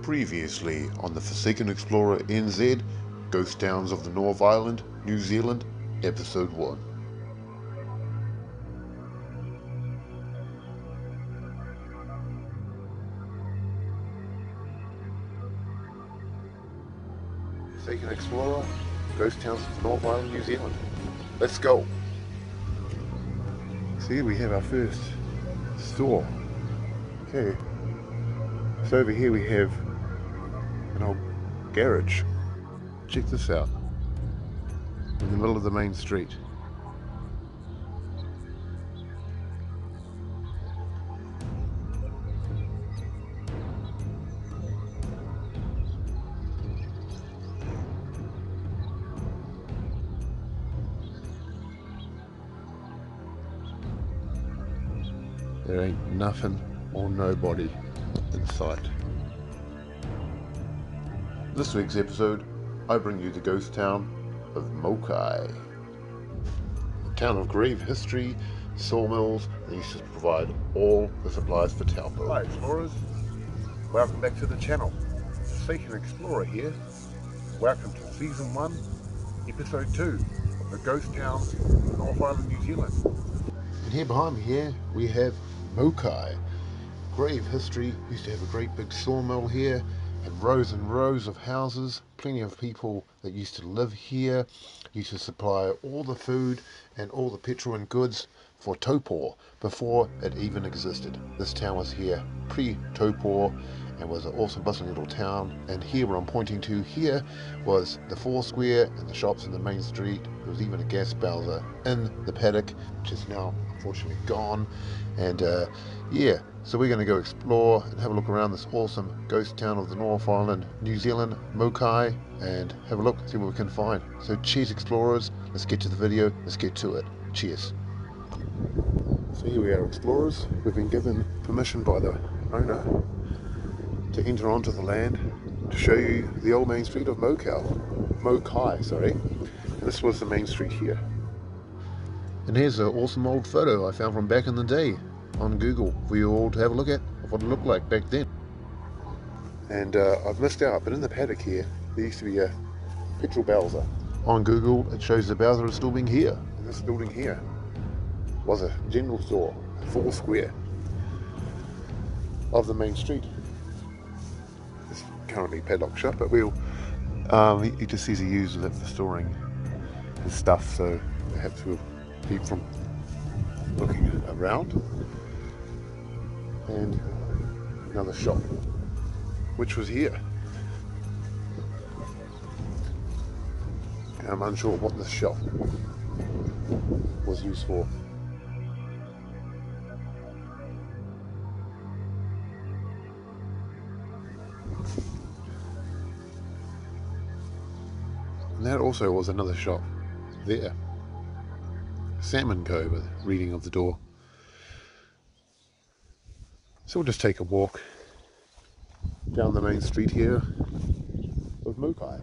Previously on the Forsaken Explorer NZ, Ghost Towns of the North Island, New Zealand, Episode 1. Forsaken Explorer, Ghost Towns of the North Island, New Zealand. Let's go! So here we have our first store. Okay, so over here we have an old garage. Check this out, in the middle of the main street. There ain't nothing or nobody in sight. This week's episode, I bring you the ghost town of Mokai. A town of grave history, sawmills, that used to provide all the supplies for Taupo. Hi explorers, welcome back to the channel. Forsaken Explorer here. Welcome to Season 1, Episode 2 of the ghost town of North Island, New Zealand. And here behind me here, we have Mokai. Grave history, used to have a great big sawmill here, and rows of houses, plenty of people that used to live here, used to supply all the food and all the petrol and goods for Taupō before it even existed. This town was here pre-Taupō and was an awesome bustling little town, and here where I'm pointing to here was the Foursquare and the shops in the main street. There was even a gas bowser in the paddock, which is now unfortunately gone. And yeah, so we're going to go explore and have a look around this awesome ghost town of the North Island, New Zealand, Mokai, and have a look, see what we can find. So cheers explorers, let's get to the video, let's get to it. Cheers. So here we are explorers, we've been given permission by the owner to enter onto the land to show you the old main street of Mokai, sorry. And this was the main street here. And here's an awesome old photo I found from back in the day on Google for you all to have a look at of what it looked like back then. And I've missed out, but in the paddock here there used to be a petrol bowser. On Google it shows the bowser is still being here. And this building here was a general store, Foursquare, of the main street. It's currently padlocked shut, but we'll he just says he uses it for storing his stuff, so they have to keep from looking around. And another shop which was here. And I'm unsure what this shop was used for. And that also was another shop there. Salmon Cove, a reading of the door. So we'll just take a walk down the main street here of Mokai.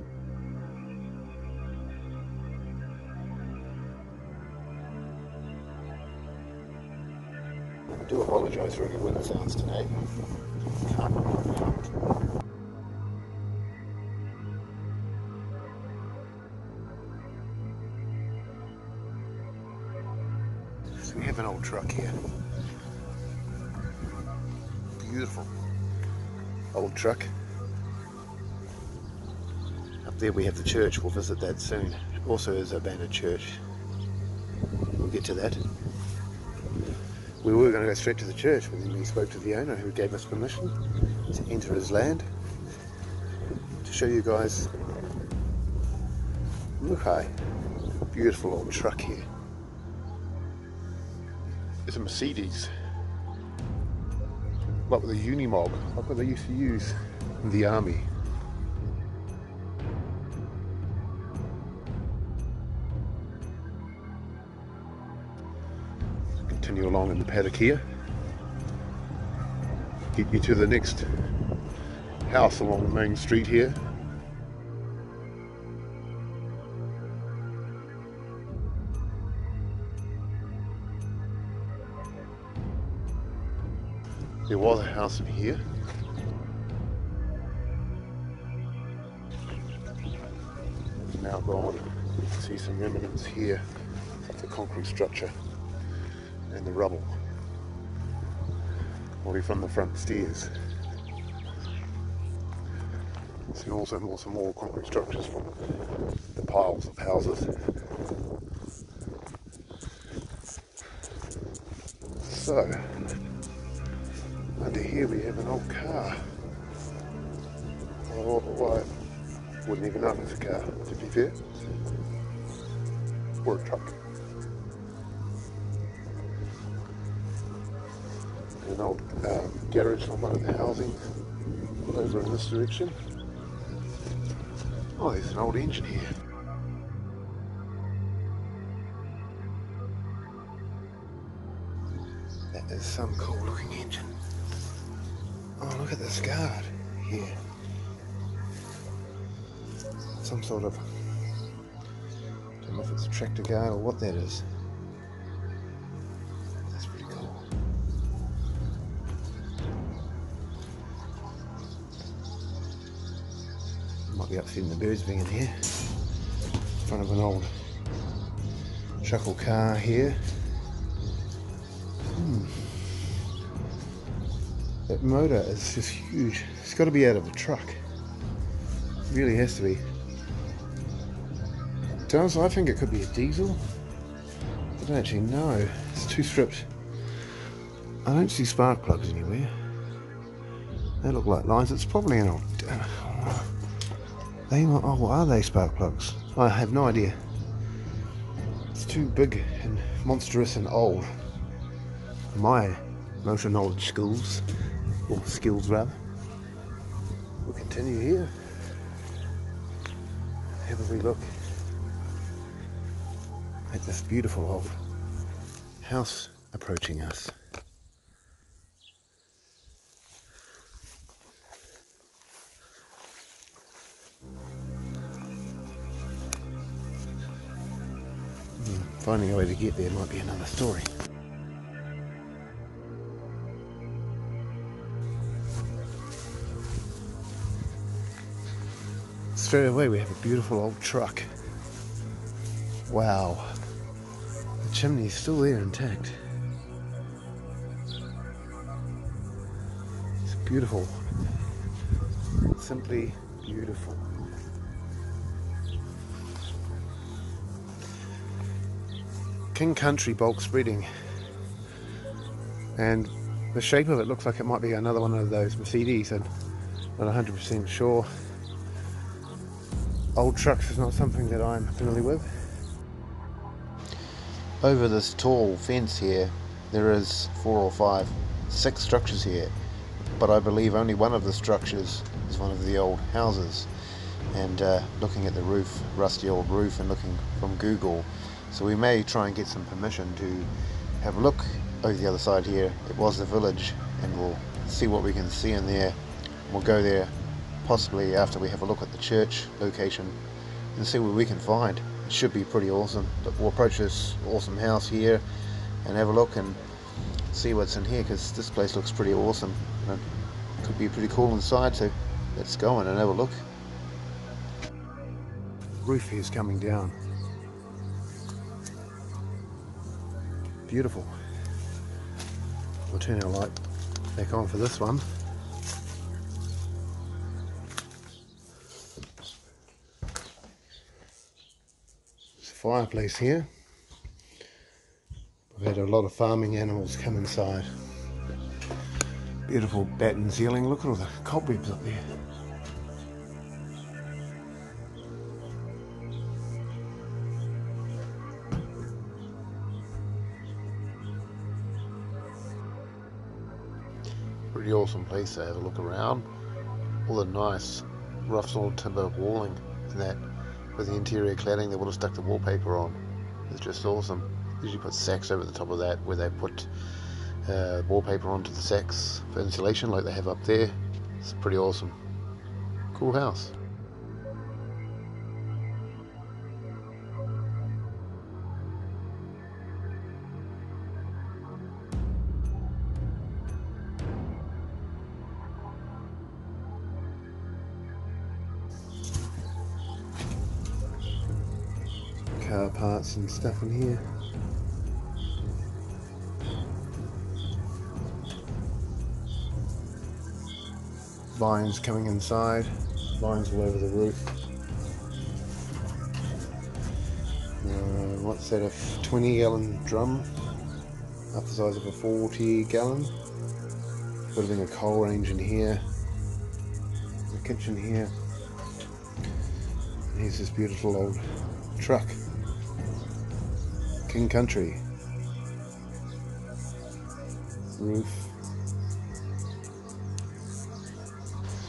I do apologise for any wind sounds today. So we have an old truck here. Beautiful old truck. Up there we have the church, we'll visit that soon. Also is a abandoned church. We'll get to that. We were going to go straight to the church, but then we spoke to the owner who gave us permission to enter his land to show you guys Mokai. Beautiful old truck here. It's a Mercedes, like with a Unimog, like what they used to use in the army. Continue along in the paddock here, get you to the next house along the main street here. There was a house in here. now gone. You can see some remnants here of the concrete structure and the rubble, probably from the front stairs. See also some more concrete structures from the piles of houses. So, under here we have an old car. Well, I wouldn't even know if it's a car, to be fair. Or a truck. An old garage from one of the housing over in this direction. Oh, there's an old engine here. That is some cool looking engine. Oh, look at this guard here. Some sort of, I don't know if it's a tractor guard or what that is. That's pretty cool. Might be upsetting the birds being in here. In front of an old chuckle car here. That motor is just huge. It's got to be out of a truck. It really has to be. To be honest, I think it could be a diesel. I don't actually know. It's too stripped. I don't see spark plugs anywhere. They look like lines. It's probably an old... Oh, are they spark plugs? I have no idea. It's too big and monstrous and old. My motor knowledge skills, or skills rather. We'll continue here. Have a wee look at this beautiful old house approaching us. Finding a way to get there might be another story. Straight away we have a beautiful old truck. Wow. The chimney is still there intact. It's beautiful. Simply beautiful. King Country bulk spreading, and the shape of it looks like it might be another one of those Mercedes. I'm not 100% sure. Old trucks is not something that I'm familiar with. Over this tall fence here there is 6 structures here, but I believe only one of the structures is one of the old houses. And looking at the roof, rusty old roof, and looking from Google, so we may try and get some permission to have a look over the other side here. It was the village, and we'll see what we can see in there. We'll go there possibly after we have a look at the church location and see what we can find. It should be pretty awesome. But we'll approach this awesome house here and have a look and see what's in here, because this place looks pretty awesome and it could be pretty cool inside. So let's go in and have a look. The roof here is coming down. Beautiful. We'll turn our light back on for this one. There's a fireplace here. We've had a lot of farming animals come inside. Beautiful batten ceiling. Look at all the cobwebs up there. Pretty awesome place to have a look around. All the nice rough sort of timber walling and that, with the interior cladding they would have stuck the wallpaper on. It's just awesome. Usually put sacks over the top of that, where they put wallpaper onto the sacks for insulation like they have up there. It's pretty awesome. Cool house. car parts and stuff in here. Vines coming inside, vines all over the roof. What's that, a 20-gallon drum up the size of a 40-gallon. Building a coal range in here, the kitchen here. And here's this beautiful old truck, King Country. Roof.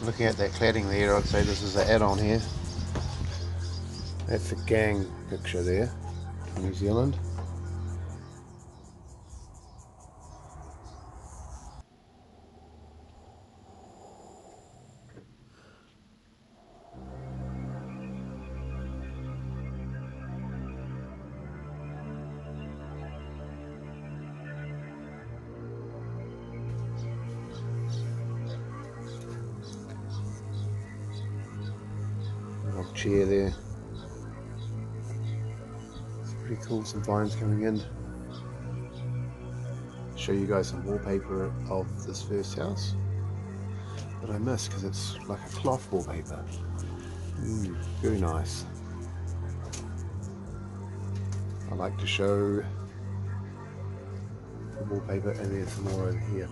Looking at that cladding there, I'd say this is the add-on here. That's a gang picture there, New Zealand. Old chair there. It's pretty cool, some vines coming in. Show you guys some wallpaper of this first house that I missed because it's like a cloth wallpaper. Very nice. I like to show the wallpaper, and there's some more over here.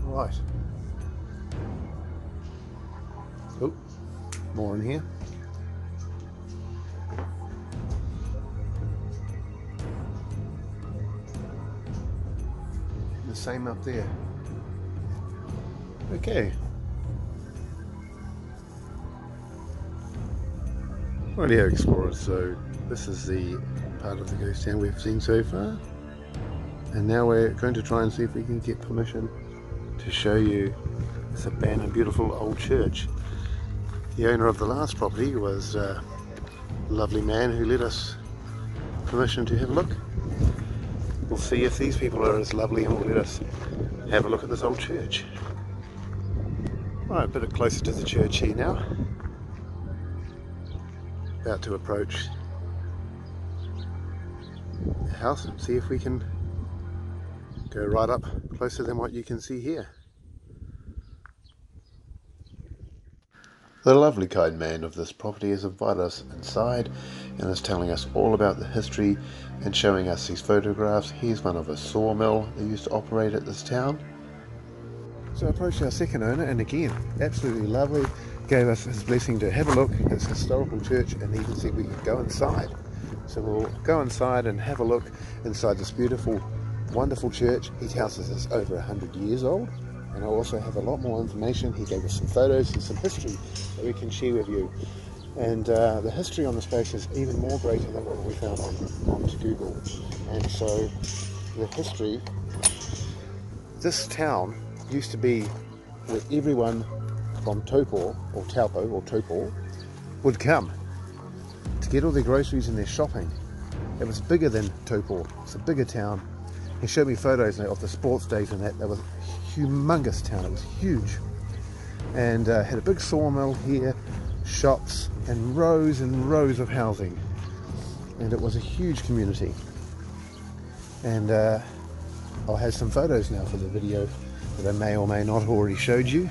Right. Oh, more in here. The same up there. Okay. Rightio, explorers, so this is the part of the ghost town we've seen so far, and now we're going to try and see if we can get permission to show you this abandoned beautiful old church. The owner of the last property was a lovely man who let us permission to have a look. We'll see if these people are as lovely and will let us have a look at this old church. Right, a bit closer to the church here now. About to approach the house and see if we can go right up closer than what you can see here. The lovely kind man of this property has invited us inside and is telling us all about the history and showing us these photographs. Here's one of a sawmill that used to operate at this town. So I approached our second owner, and again, absolutely lovely, gave us his blessing to have a look at this historical church, and even said we could go inside. So we'll go inside and have a look inside this beautiful, wonderful church. His house is over 100 years old, and I'll also have a lot more information. He gave us some photos and some history that we can share with you. And the history on this place is even more greater than what we found on Google. And so the history, this town used to be where everyone from Taupo or Taupo or Taupo would come to get all their groceries and their shopping. It was bigger than Taupo. It's a bigger town. He showed me photos of the sports days and that. That was a humongous town. It was huge, and had a big sawmill here, shops, and rows of housing, and it was a huge community. And I'll have some photos now for the video that I may or may not have already showed you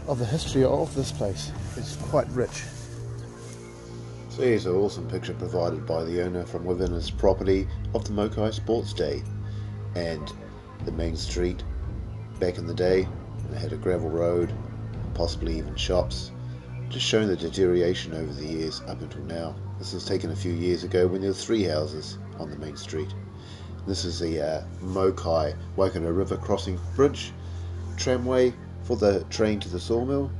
of the history of this place. It's quite rich. So here's an awesome picture provided by the owner from within his property of the Mokai Sports Day, and the main street back in the day. It had a gravel road, possibly even shops, just showing the deterioration over the years up until now. This was taken a few years ago when there were 3 houses on the main street. This is the Mokai Waikato River crossing bridge, tramway for the train to the sawmill.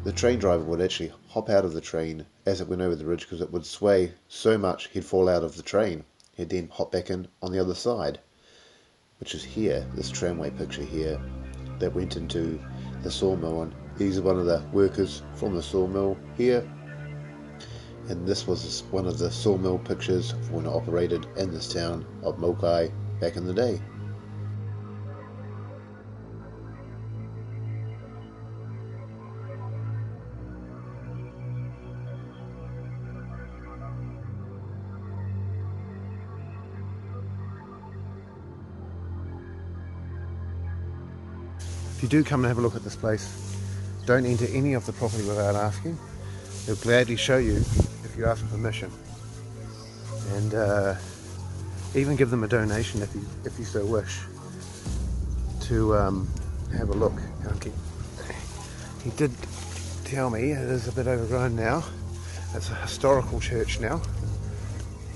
The train driver would actually hop out of the train as it went over the bridge because it would sway so much he'd fall out of the train. He'd then hop back in on the other side, which is here, this tramway picture here that went into the sawmill. And these are one of the workers from the sawmill here, and this was one of the sawmill pictures when it operated in this town of Mokai back in the day. if you do come and have a look at this place, don't enter any of the property without asking. They'll gladly show you if you ask permission, and even give them a donation if you so wish to have a look. He did tell me it is a bit overgrown now. It's a historical church now,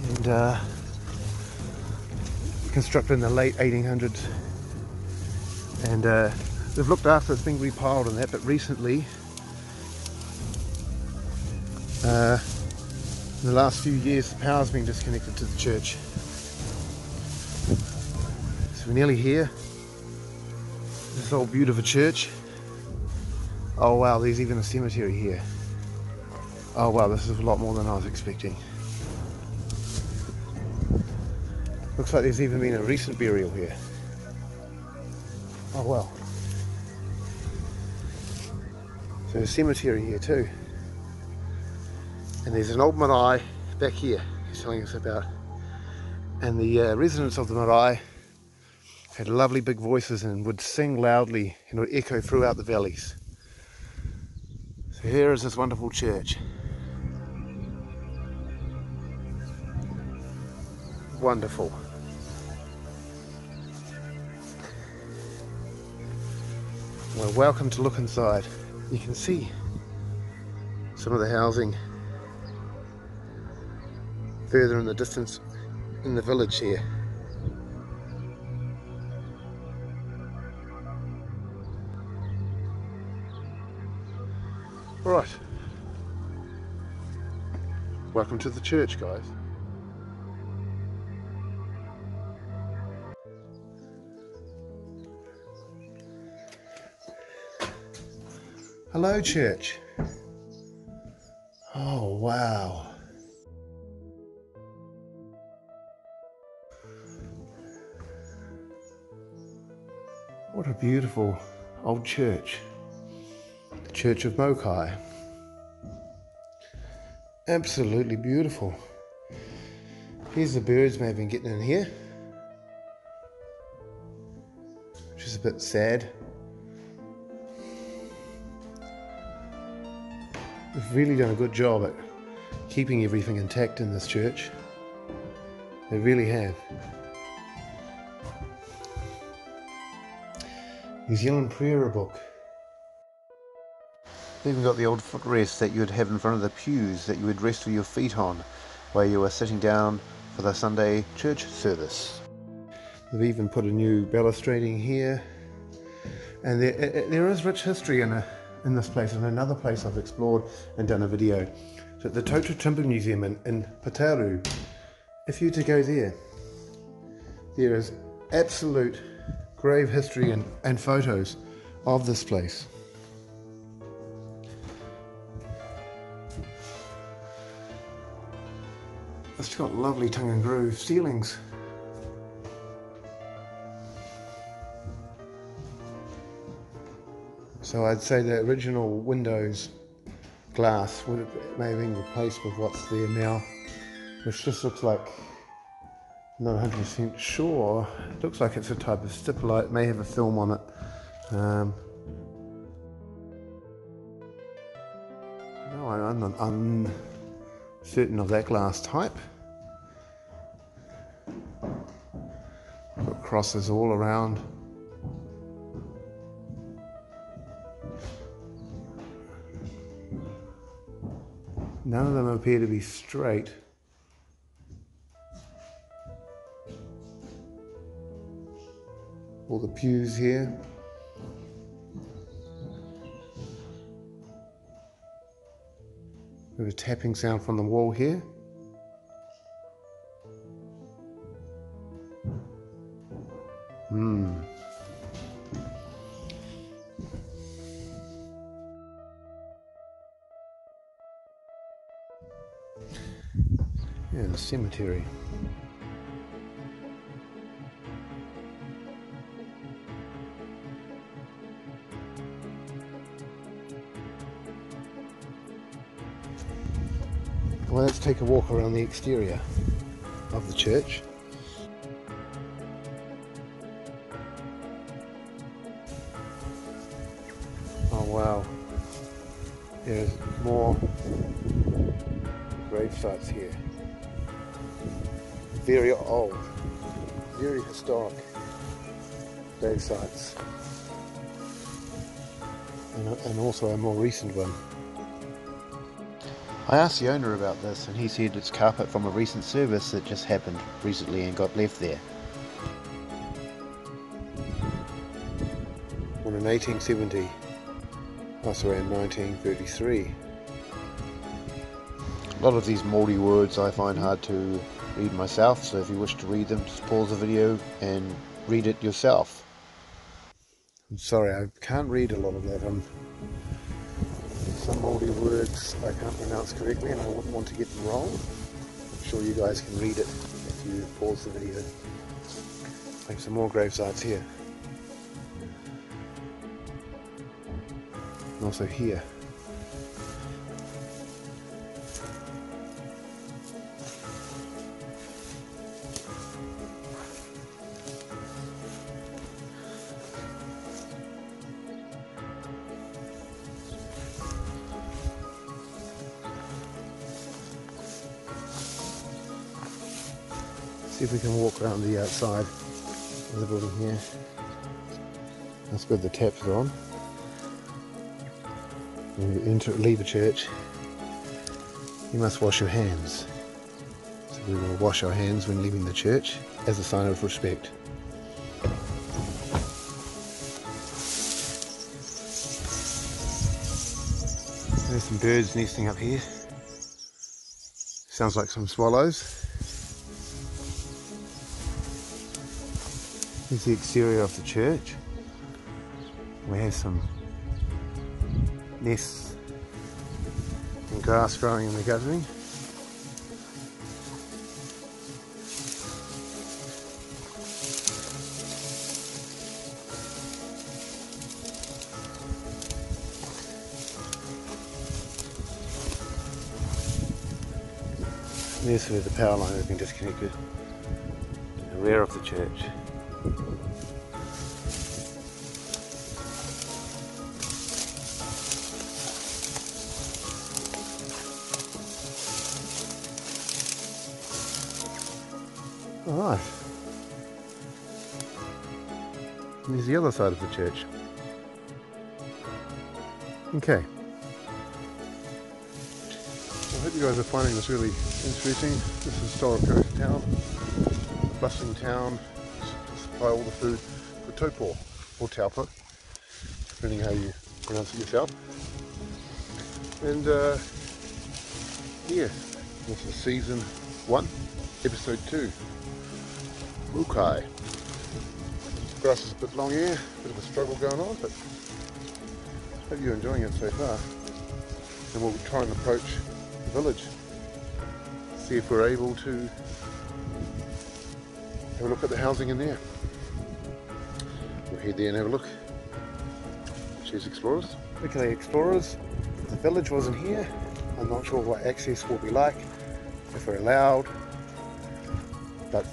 and constructed in the late 1800s, and they've looked after it's been repiled and that, but recently in the last few years the power's been disconnected to the church. So we're nearly here. This old beautiful church. Oh wow, there's even a cemetery here. Oh wow, this is a lot more than I was expecting. Looks like there's even been a recent burial here. Oh wow. So there's a cemetery here too. And there's an old marae back here he's telling us about. And the residents of the marae had lovely big voices and would sing loudly and would echo throughout the valleys. So here is this wonderful church. Wonderful. Well, welcome to look inside. You can see some of the housing further in the distance in the village here. Right. Welcome to the church, guys. Hello, church. Oh, wow. What a beautiful old church. The Church of Mokai. Absolutely beautiful. Here's the birds may have been getting in here, which is a bit sad. They've really done a good job at keeping everything intact in this church. They really have. New Zealand prayer book. They've even got the old footrest that you would have in front of the pews that you would rest your feet on while you were sitting down for the Sunday church service. They've even put a new balustrading here, and there is rich history in this place, and another place I've explored and done a video. So the Totara Timber Museum in Pataru, if you were to go there, there is absolute grave history and photos of this place. It's got lovely tongue and groove ceilings. So I'd say the original windows glass may have been replaced with what's there now, which just looks like, not 100% sure, it looks like it's a type of stipulite, it may have a film on it. No, I'm certain of that glass type. Got crosses all around. None of them appear to be straight. All the pews here. There's a tapping sound from the wall here. Yeah, the cemetery. Well, let's take a walk around the exterior of the church. wow. There's more grave sites here. Very old, very historic grave sites. And also a more recent one. I asked the owner about this and he said it's carpet from a recent service that just happened recently and got left there. On in 1870, that's around 1933. A lot of these Māori words I find hard to read myself, so if you wish to read them, just pause the video and read it yourself. I'm sorry, I can't read a lot of that. Some Māori words I can't pronounce correctly and I wouldn't want to get them wrong. I'm sure you guys can read it if you pause the video. There's some more grave sites here. And also here. See if we can walk around the outside of the building here. That's good, the taps are on. When you leave a church, you must wash your hands. So we will wash our hands when leaving the church as a sign of respect. There's some birds nesting up here. Sounds like some swallows. Here's the exterior of the church. We have some nests and grass growing in the guttering. There's where the power line has been disconnected in the rear of the church. Alright, and here's the other side of the church. Okay. I hope you guys are finding this really interesting. This is historic ghost town, bustling town, supply all the food for Taupo, or Taupo, depending how you pronounce it yourself. And yeah, this is season 1, episode 2. Maukai. Grass is a bit long here, bit of a struggle going on, but hope you're enjoying it so far. And we'll try and approach the village, see if we're able to have a look at the housing in there. We'll head there and have a look. Cheers, explorers. Okay, explorers, the village wasn't here. I'm not sure what access will be like, if we're allowed, but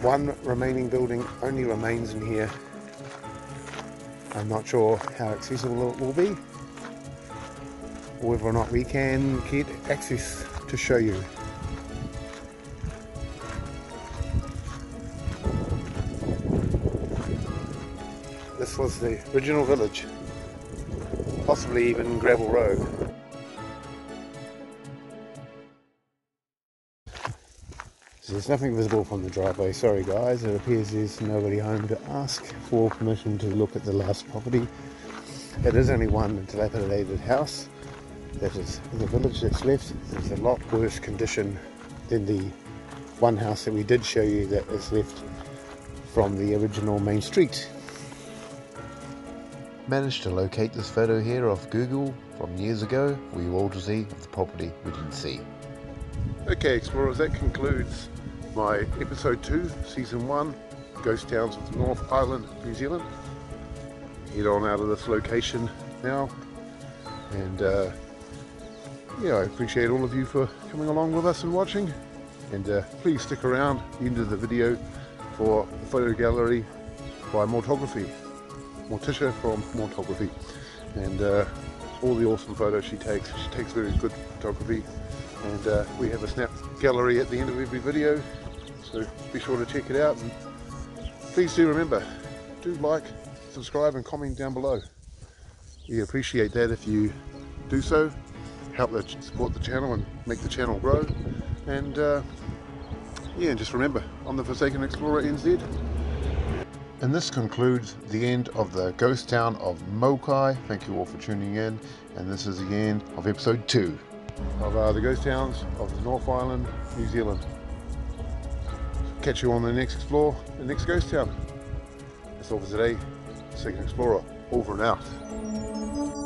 one remaining building only remains in here. I'm not sure how accessible it will be, or whether or not we can get access to show you. This was the original village, possibly even gravel road. So there's nothing visible from the driveway. Sorry guys, it appears there's nobody home to ask for permission to look at the last property. It is only one dilapidated house that is in the village that's left. It's a lot worse condition than the one house that we did show you that is left from the original main street. Managed to locate this photo here off Google from years ago for you all to see of the property we didn't see. Okay explorers, that concludes my episode 2, season 1, Ghost Towns of the North Island, New Zealand. Head on out of this location now, and yeah, I appreciate all of you for coming along with us and watching, and please stick around at the end of the video for the photo gallery by Mortisha from Mortography. and all the awesome photos she takes. She takes very good photography, and we have a snap gallery at the end of every video, so be sure to check it out. And please do remember, do like, subscribe and comment down below. We appreciate that if you do so. Help support the channel and make the channel grow. And yeah, just remember, I'm the Forsaken Explorer NZ. And this concludes the end of the ghost town of Mokai. Thank you all for tuning in, and this is the end of episode 2 of the ghost towns of the North Island, New Zealand. Catch you on the next explore, the next ghost town. That's all for today. Forsaken Explorer, over and out.